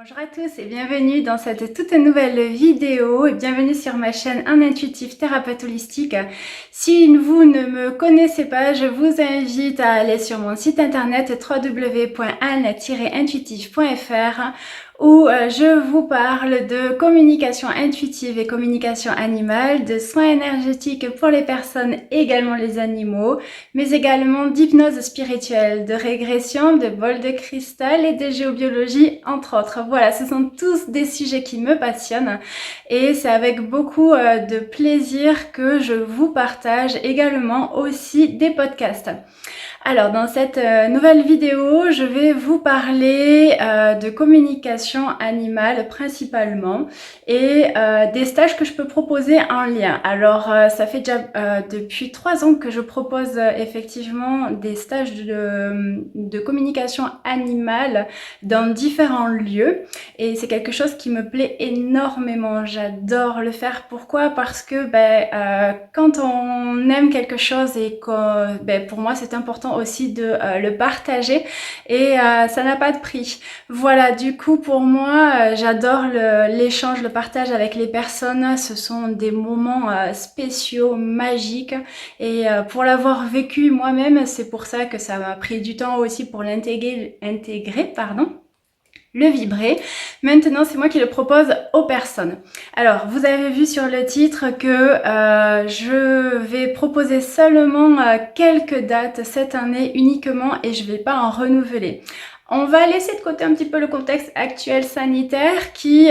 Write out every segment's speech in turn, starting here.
Bonjour à tous et bienvenue dans cette toute nouvelle vidéo et bienvenue sur ma chaîne Un Intuitif Thérapeute Holistique. Si vous ne me connaissez pas, je vous invite à aller sur mon site internet www.an-intuitif.fr où je vous parle de communication intuitive et communication animale, de soins énergétiques pour les personnes, également les animaux, mais également d'hypnose spirituelle, de régression, de bol de cristal et de géobiologie, entre autres. Voilà, ce sont tous des sujets qui me passionnent et c'est avec beaucoup de plaisir que je vous partage également aussi des podcasts. Alors dans cette nouvelle vidéo, je vais vous parler de communication animale principalement et des stages que je peux proposer en lien. Alors ça fait déjà depuis 3 ans que je propose effectivement des stages de communication animale dans différents lieux et c'est quelque chose qui me plaît énormément. J'adore le faire. Pourquoi? Parce que quand on aime quelque chose et que pour moi c'est important aussi de le partager et ça n'a pas de prix. Voilà, du coup pour moi j'adore l'échange, le partage avec les personnes. Ce sont des moments spéciaux, magiques et pour l'avoir vécu moi-même, c'est pour ça que ça m'a pris du temps aussi pour l'intégrer, le vibrer. Maintenant, c'est moi qui le propose aux personnes. Alors, vous avez vu sur le titre que je vais proposer seulement quelques dates cette année uniquement et je ne vais pas en renouveler. On va laisser de côté un petit peu le contexte actuel sanitaire qui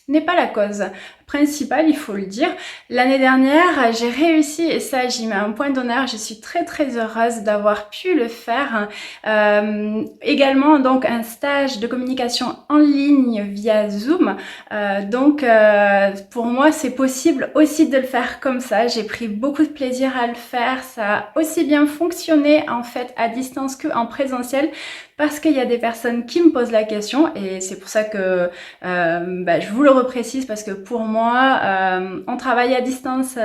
n'est pas la cause principale, il faut le dire. L'année dernière, j'ai réussi et ça, j'y mets un point d'honneur. Je suis très très heureuse d'avoir pu le faire. Également, donc, un stage de communication en ligne via Zoom. Pour moi, c'est possible aussi de le faire comme ça. J'ai pris beaucoup de plaisir à le faire. Ça a aussi bien fonctionné en fait à distance qu'en présentiel parce qu'il y a des personnes qui me posent la question et c'est pour ça que je vous le reprécise parce que pour moi, on travaille à distance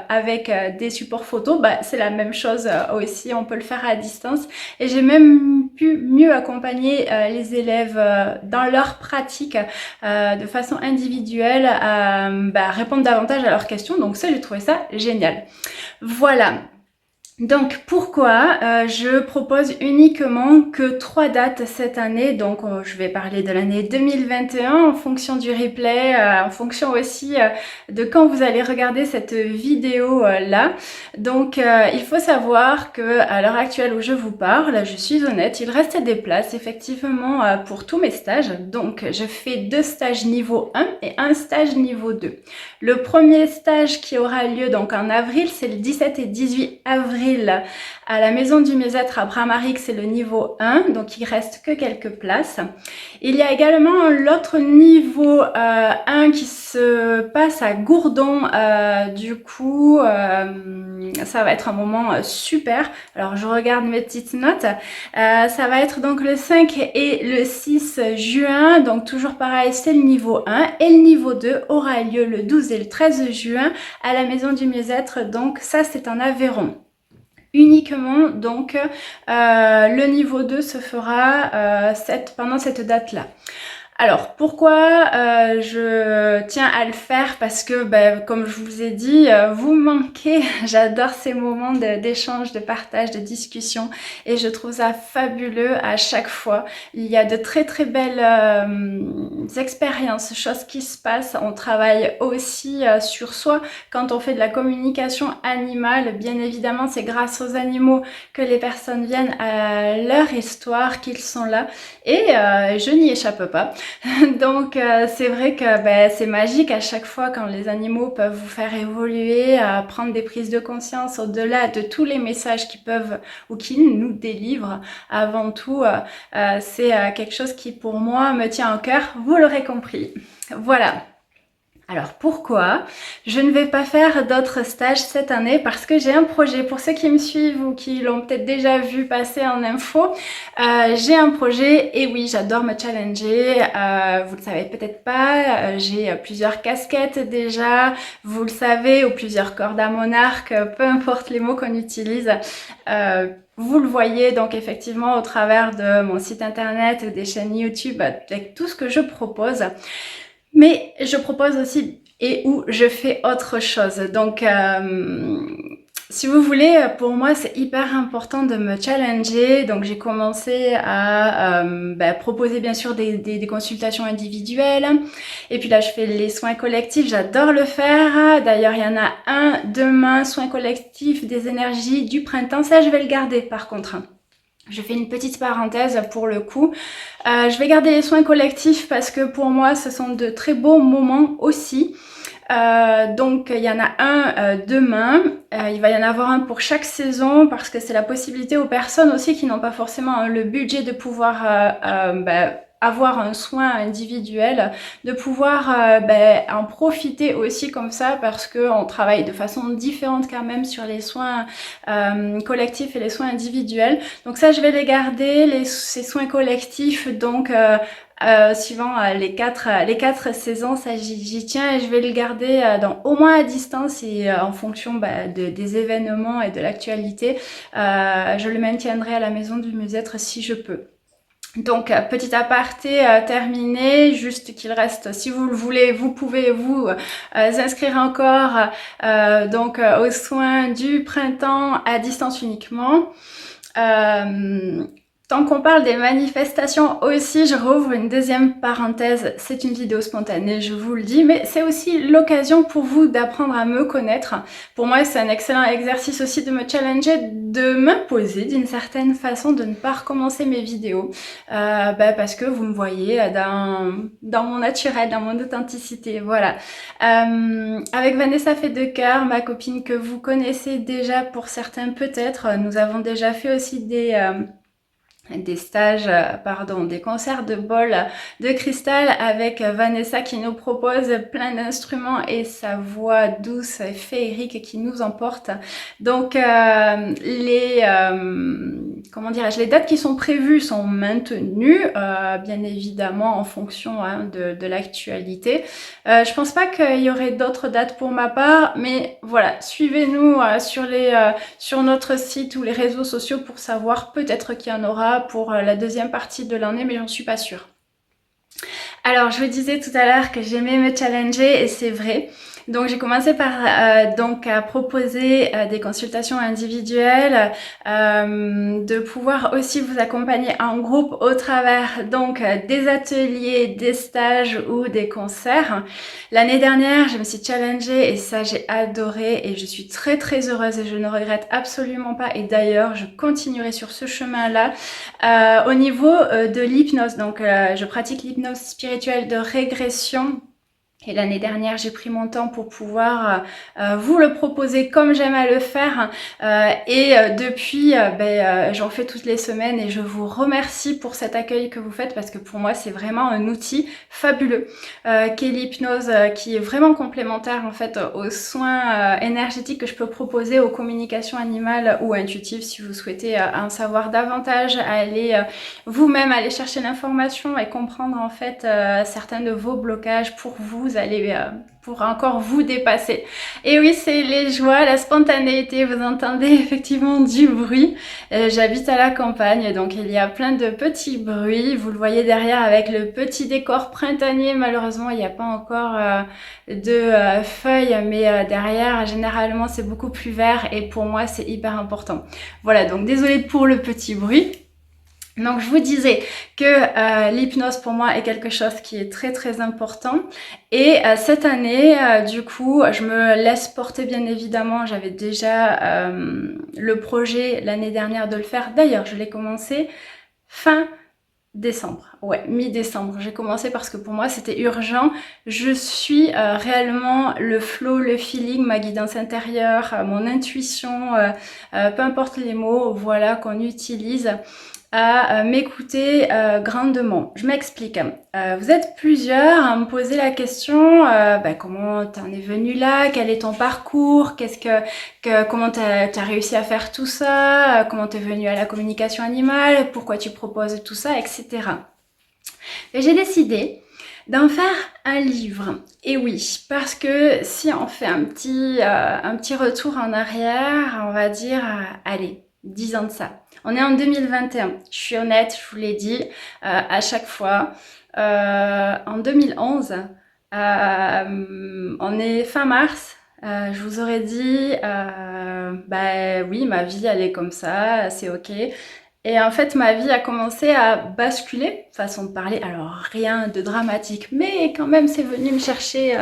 avec des supports photos, c'est la même chose aussi, on peut le faire à distance et j'ai même pu mieux accompagner les élèves dans leur pratique de façon individuelle à répondre davantage à leurs questions, donc ça j'ai trouvé ça génial. Voilà. Donc pourquoi je propose uniquement que 3 dates cette année, donc je vais parler de l'année 2021 en fonction du replay, en fonction aussi de quand vous allez regarder cette vidéo là. Donc il faut savoir que à l'heure actuelle où je vous parle, je suis honnête, il reste des places effectivement pour tous mes stages. Donc je fais 2 stages niveau 1 et un stage niveau 2. Le premier stage qui aura lieu donc en avril, c'est le 17 et 18 avril à la Maison du Mieux-être à Bramaric, c'est le niveau 1, donc il reste que quelques places. Il y a également l'autre niveau 1 qui se passe à Gourdon, du coup ça va être un moment super. Alors je regarde mes petites notes, ça va être donc le 5 et le 6 juin, donc toujours pareil, c'est le niveau 1 et le niveau 2 aura lieu le 12 et le 13 juin à la Maison du Mieux-être, donc ça c'est en Aveyron. Uniquement, donc le niveau 2 se fera pendant cette date-là. Alors, pourquoi je tiens à le faire? Parce que, comme je vous ai dit, vous manquez. J'adore ces moments d'échange, de partage, de discussion et je trouve ça fabuleux à chaque fois. Il y a de très très belles expériences, choses qui se passent. On travaille aussi sur soi quand on fait de la communication animale. Bien évidemment, c'est grâce aux animaux que les personnes viennent à leur histoire, qu'ils sont là et je n'y échappe pas. Donc c'est vrai que c'est magique à chaque fois quand les animaux peuvent vous faire évoluer, prendre des prises de conscience au-delà de tous les messages qu'ils peuvent ou qu'ils nous délivrent. Avant tout, c'est quelque chose qui pour moi me tient au cœur, vous l'aurez compris. Voilà. Alors pourquoi je ne vais pas faire d'autres stages cette année? Parce que j'ai un projet. Pour ceux qui me suivent ou qui l'ont peut-être déjà vu passer en info, j'ai un projet et oui, j'adore me challenger. Vous le savez peut-être pas, j'ai plusieurs casquettes déjà, vous le savez, ou plusieurs cordes à mon arc, peu importe les mots qu'on utilise. Vous le voyez donc effectivement au travers de mon site internet, des chaînes YouTube, avec tout ce que je propose. Mais je propose aussi et où je fais autre chose. Donc, si vous voulez, pour moi, c'est hyper important de me challenger. Donc, j'ai commencé à proposer bien sûr des consultations individuelles. Et puis là, je fais les soins collectifs. J'adore le faire. D'ailleurs, il y en a un demain, soins collectifs des énergies du printemps. Ça, je vais le garder par contre. Je fais une petite parenthèse pour le coup. Je vais garder les soins collectifs parce que pour moi, ce sont de très beaux moments aussi. Donc il y en a un demain, il va y en avoir un pour chaque saison parce que c'est la possibilité aux personnes aussi qui n'ont pas forcément le budget de pouvoir avoir un soin individuel, de pouvoir en profiter aussi comme ça parce que on travaille de façon différente quand même sur les soins collectifs et les soins individuels. Donc ça je vais les garder, ces soins collectifs donc suivant les quatre saisons, ça j'y tiens et je vais le garder au moins à distance et en fonction des événements et de l'actualité, je le maintiendrai à la maison du mieux-être si je peux. Donc, petit aparté terminé, juste qu'il reste, si vous le voulez, vous pouvez vous inscrire encore aux soins du printemps à distance uniquement. Tant qu'on parle des manifestations aussi, je rouvre une deuxième parenthèse, c'est une vidéo spontanée, je vous le dis, mais c'est aussi l'occasion pour vous d'apprendre à me connaître. Pour moi, c'est un excellent exercice aussi de me challenger, de m'imposer d'une certaine façon, de ne pas recommencer mes vidéos, parce que vous me voyez dans mon naturel, dans mon authenticité, voilà. Avec Vanessa Fait de Cœur, ma copine que vous connaissez déjà pour certains peut-être, nous avons déjà fait aussi des concerts de bol de cristal avec Vanessa qui nous propose plein d'instruments et sa voix douce et féerique qui nous emporte. Donc les dates qui sont prévues sont maintenues, bien évidemment en fonction de l'actualité. Je pense pas qu'il y aurait d'autres dates pour ma part, mais voilà, suivez-nous sur notre site ou les réseaux sociaux pour savoir peut-être qu'il y en aura pour la deuxième partie de l'année, mais j'en suis pas sûre. Alors, je vous disais tout à l'heure que j'aimais me challenger et c'est vrai. Donc j'ai commencé par à proposer des consultations individuelles, de pouvoir aussi vous accompagner en groupe au travers donc des ateliers, des stages ou des concerts. L'année dernière, je me suis challengée et ça j'ai adoré et je suis très très heureuse et je ne regrette absolument pas et d'ailleurs je continuerai sur ce chemin-là. Au niveau de l'hypnose, donc je pratique l'hypnose spirituelle de régression. Et l'année dernière, j'ai pris mon temps pour pouvoir vous le proposer comme j'aime à le faire. Depuis, j'en fais toutes les semaines et je vous remercie pour cet accueil que vous faites parce que pour moi, c'est vraiment un outil fabuleux qu'est l'hypnose, qui est vraiment complémentaire en fait aux soins énergétiques que je peux proposer aux communications animales ou intuitives si vous souhaitez en savoir davantage, aller vous-même aller chercher l'information et comprendre en fait certains de vos blocages pour vous aller pour encore vous dépasser. Et oui, c'est les joies, la spontanéité, vous entendez effectivement du bruit. J'habite à la campagne, donc il y a plein de petits bruits. Vous le voyez derrière avec le petit décor printanier. Malheureusement, il n'y a pas encore de feuilles, mais derrière, généralement, c'est beaucoup plus vert et pour moi, c'est hyper important. Voilà, donc désolée pour le petit bruit. Donc je vous disais que l'hypnose pour moi est quelque chose qui est très très important et cette année du coup je me laisse porter bien évidemment. J'avais déjà le projet l'année dernière de le faire, d'ailleurs je l'ai commencé fin décembre, ouais, mi-décembre. J'ai commencé parce que pour moi c'était urgent. Je suis réellement le flow, le feeling, ma guidance intérieure, mon intuition, peu importe les mots, voilà, qu'on utilise. à m'écouter grandement. Je m'explique. Vous êtes plusieurs à me poser la question comment t'en es venu là, quel est ton parcours, comment t'as réussi à faire tout ça, comment t'es venu à la communication animale, pourquoi tu proposes tout ça, etc. Et j'ai décidé d'en faire un livre. Et oui, parce que si on fait un petit retour en arrière, on va dire, allez, 10 ans de ça. On est en 2021, je suis honnête, je vous l'ai dit, à chaque fois. En 2011, on est fin mars, je vous aurais dit, oui, ma vie elle est comme ça, c'est ok. Et en fait, ma vie a commencé à basculer, façon de parler. Alors, rien de dramatique, mais quand même, c'est venu me chercher.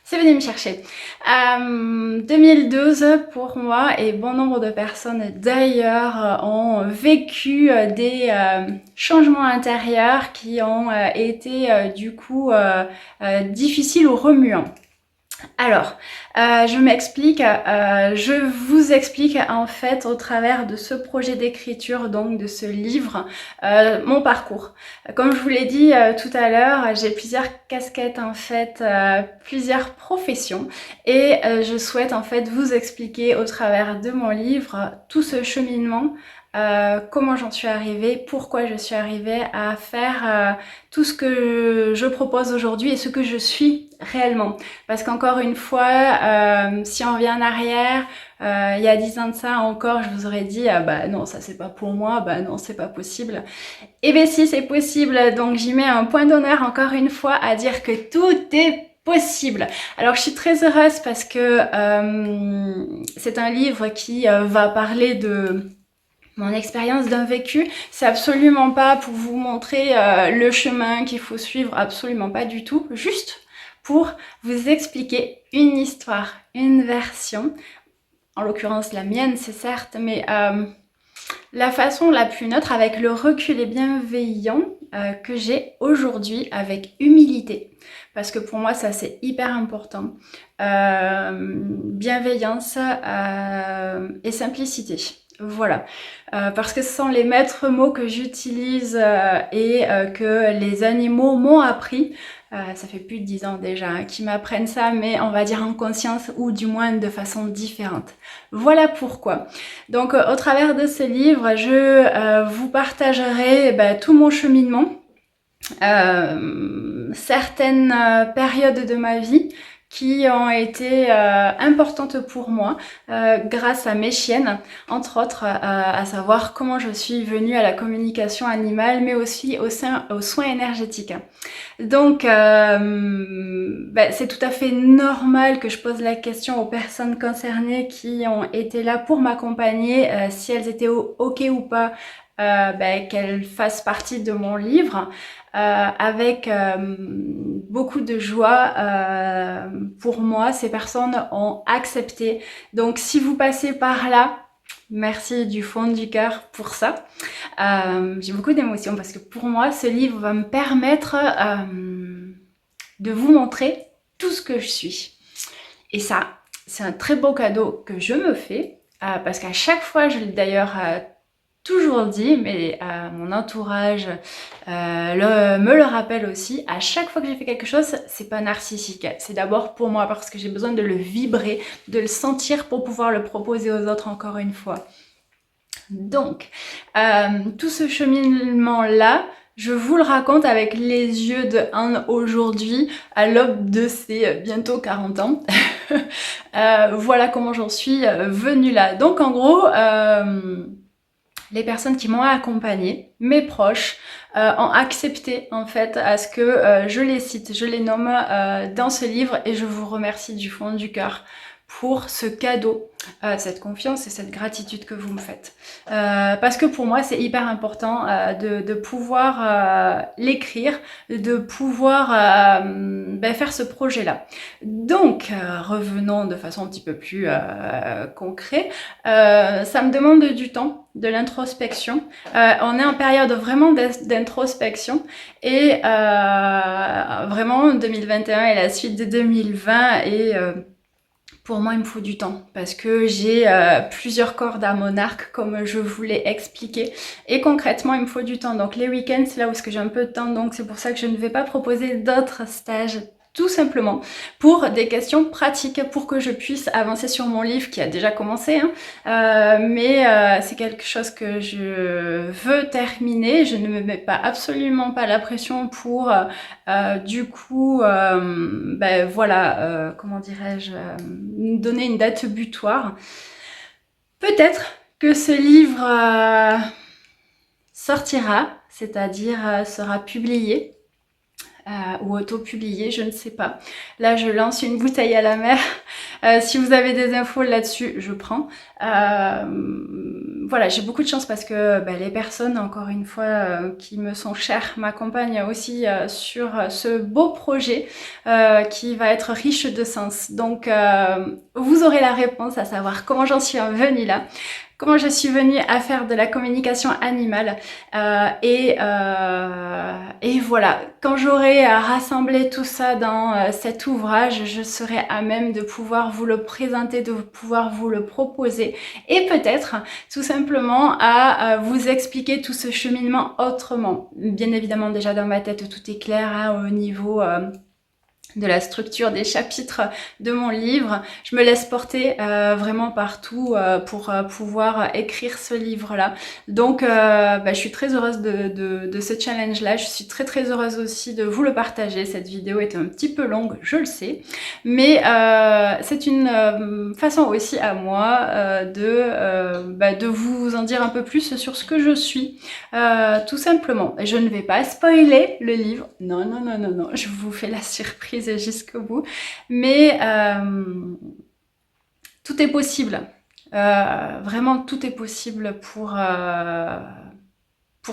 2012, pour moi, et bon nombre de personnes d'ailleurs ont vécu des changements intérieurs qui ont été du coup difficiles ou remuants. Alors, je m'explique, je vous explique en fait au travers de ce projet d'écriture, donc de ce livre, mon parcours. Comme je vous l'ai dit tout à l'heure, j'ai plusieurs casquettes en fait, plusieurs professions et je souhaite en fait vous expliquer au travers de mon livre tout ce cheminement. Comment j'en suis arrivée, pourquoi je suis arrivée à faire tout ce que je propose aujourd'hui et ce que je suis réellement. Parce qu'encore une fois, si on revient en arrière, il y a 10 ans de ça encore, je vous aurais dit non, ça c'est pas pour moi, non, c'est pas possible. Et bien si, c'est possible, donc j'y mets un point d'honneur encore une fois à dire que tout est possible. Alors je suis très heureuse parce que c'est un livre qui va parler de mon expérience d'un vécu. C'est absolument pas pour vous montrer le chemin qu'il faut suivre, absolument pas du tout, juste pour vous expliquer une histoire, une version, en l'occurrence la mienne c'est certes, mais la façon la plus neutre, avec le recul et bienveillant que j'ai aujourd'hui, avec humilité, parce que pour moi ça c'est hyper important, bienveillance et simplicité. Voilà, parce que ce sont les maîtres mots que j'utilise et que les animaux m'ont appris. Ça fait plus de 10 ans déjà qu'ils m'apprennent ça, mais on va dire en conscience ou du moins de façon différente. Voilà pourquoi. Donc au travers de ce livre, je vous partagerai tout mon cheminement, certaines périodes de ma vie qui ont été importantes pour moi grâce à mes chiennes, entre autres, à savoir comment je suis venue à la communication animale, mais aussi aux soins énergétiques. Donc, c'est tout à fait normal que je pose la question aux personnes concernées qui ont été là pour m'accompagner, si elles étaient ok ou pas, qu'elles fassent partie de mon livre. Avec beaucoup de joie pour moi, ces personnes ont accepté. Donc si vous passez par là, merci du fond du cœur pour ça. J'ai beaucoup d'émotions parce que pour moi, ce livre va me permettre de vous montrer tout ce que je suis. Et ça, c'est un très beau cadeau que je me fais parce qu'à chaque fois, je l'ai d'ailleurs toujours dit, mais mon entourage me le rappelle aussi, à chaque fois que j'ai fait quelque chose, c'est pas narcissique, c'est d'abord pour moi parce que j'ai besoin de le vibrer, de le sentir pour pouvoir le proposer aux autres encore une fois. Donc, tout ce cheminement là, je vous le raconte avec les yeux de Anne aujourd'hui, à l'aube de ses bientôt 40 ans. Voilà comment j'en suis venue là. Donc en gros, les personnes qui m'ont accompagnée, mes proches, ont accepté en fait à ce que je les cite, je les nomme dans ce livre et je vous remercie du fond du cœur pour ce cadeau, cette confiance et cette gratitude que vous me faites. Parce que pour moi, c'est hyper important de pouvoir l'écrire, de pouvoir faire ce projet-là. Donc, revenons de façon un petit peu plus concrète. Ça me demande du temps, de l'introspection. On est en période vraiment d'introspection et vraiment 2021 et la suite de 2020 et Pour moi, il me faut du temps parce que j'ai plusieurs cordes à mon arc, comme je vous l'ai expliqué. Et concrètement, il me faut du temps. Donc les week-ends, c'est là où j'ai un peu de temps. Donc c'est pour ça que je ne vais pas proposer d'autres stages. Tout simplement pour des questions pratiques, pour que je puisse avancer sur mon livre qui a déjà commencé, hein. Mais c'est quelque chose que je veux terminer. Je ne me mets pas absolument pas la pression pour du coup, ben voilà, comment dirais-je, donner une date butoir. Peut-être que ce livre sortira, c'est-à-dire sera publié. Ou auto-publié, je ne sais pas. Là, je lance une bouteille à la mer. Si vous avez des infos là-dessus, je prends. Voilà, j'ai beaucoup de chance parce que les personnes, encore une fois, qui me sont chères, m'accompagnent aussi sur ce beau projet qui va être riche de sens. Donc, vous aurez la réponse à savoir comment j'en suis venue là. Comment je suis venue à faire de la communication animale et voilà, quand j'aurai rassemblé tout ça dans cet ouvrage, je serai à même de pouvoir vous le présenter, de pouvoir vous le proposer et peut-être tout simplement à vous expliquer tout ce cheminement autrement. Bien évidemment, déjà dans ma tête, tout est clair hein, au niveau de la structure des chapitres de mon livre. Je me laisse porter vraiment partout pour pouvoir écrire ce livre-là. Donc, je suis très heureuse de ce challenge-là. Je suis très heureuse aussi de vous le partager. Cette vidéo est un petit peu longue, je le sais. Mais c'est une façon aussi à moi de vous en dire un peu plus sur ce que je suis. Tout simplement. Et je ne vais pas spoiler le livre. Non. Je vous fais la surprise jusqu'au bout. Mais tout est possible. Vraiment, tout est possible pour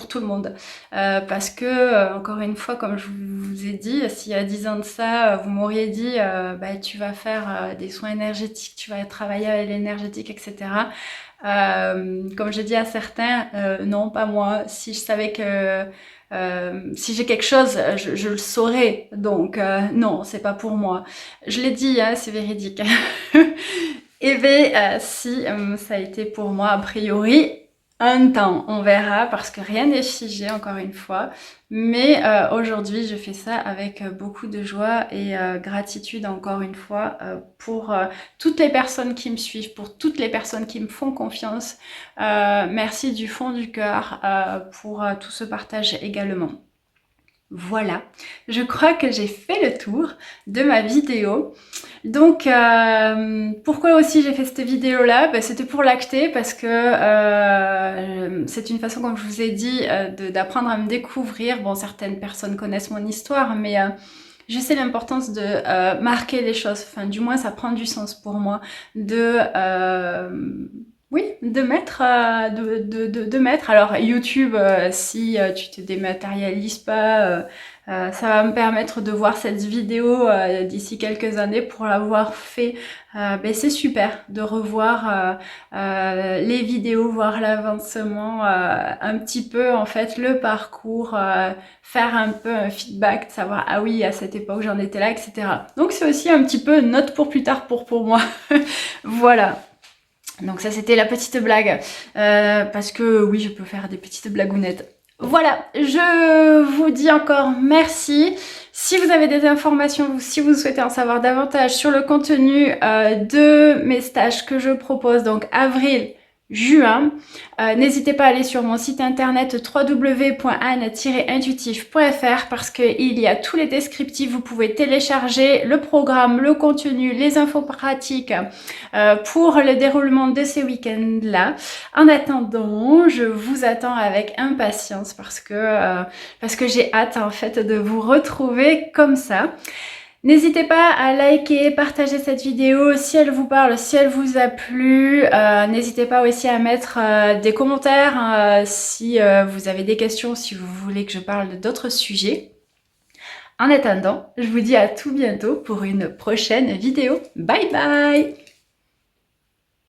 tout le monde. Parce que, encore une fois, comme je vous ai dit, s'il y a 10 ans de ça, vous m'auriez dit tu vas faire des soins énergétiques, tu vas travailler avec l'énergétique, etc. Comme j'ai dit à certains, non, pas moi. Si je savais que si j'ai quelque chose, je le saurais. Donc non, c'est pas pour moi. Je l'ai dit, hein, c'est véridique. Et bien, si ça a été pour moi, a priori, un temps, on verra, parce que rien n'est figé, encore une fois. Mais aujourd'hui, je fais ça avec beaucoup de joie et gratitude, encore une fois, pour toutes les personnes qui me suivent, pour toutes les personnes qui me font confiance. Merci du fond du cœur pour tout ce partage également. Voilà, je crois que j'ai fait le tour de ma vidéo. Donc, pourquoi aussi j'ai fait cette vidéo-là? C'était pour l'acter parce que c'est une façon, comme je vous ai dit, d'apprendre à me découvrir. Bon, certaines personnes connaissent mon histoire, mais je sais l'importance de marquer les choses. Enfin, du moins, ça prend du sens pour moi oui, de mettre, alors YouTube, si tu te dématérialises pas, ça va me permettre de voir cette vidéo d'ici quelques années pour l'avoir fait. C'est super de revoir les vidéos, voir l'avancement, un petit peu en fait le parcours, faire un peu un feedback, de savoir ah oui à cette époque j'en étais là, etc. Donc c'est aussi un petit peu note pour plus tard pour moi. Voilà. Donc ça c'était la petite blague, parce que oui je peux faire des petites blagounettes. Voilà, je vous dis encore merci. Si vous avez des informations ou si vous souhaitez en savoir davantage sur le contenu de mes stages que je propose, donc avril, juin, n'hésitez pas à aller sur mon site internet www.anne-intuitif.fr parce qu'il y a tous les descriptifs, vous pouvez télécharger le programme, le contenu, les infos pratiques pour le déroulement de ces week-ends-là. En attendant, je vous attends avec impatience parce que j'ai hâte en fait de vous retrouver comme ça. N'hésitez pas à liker, partager cette vidéo si elle vous parle, si elle vous a plu. N'hésitez pas aussi à mettre des commentaires si vous avez des questions, si vous voulez que je parle d'autres sujets. En attendant, je vous dis à tout bientôt pour une prochaine vidéo. Bye bye!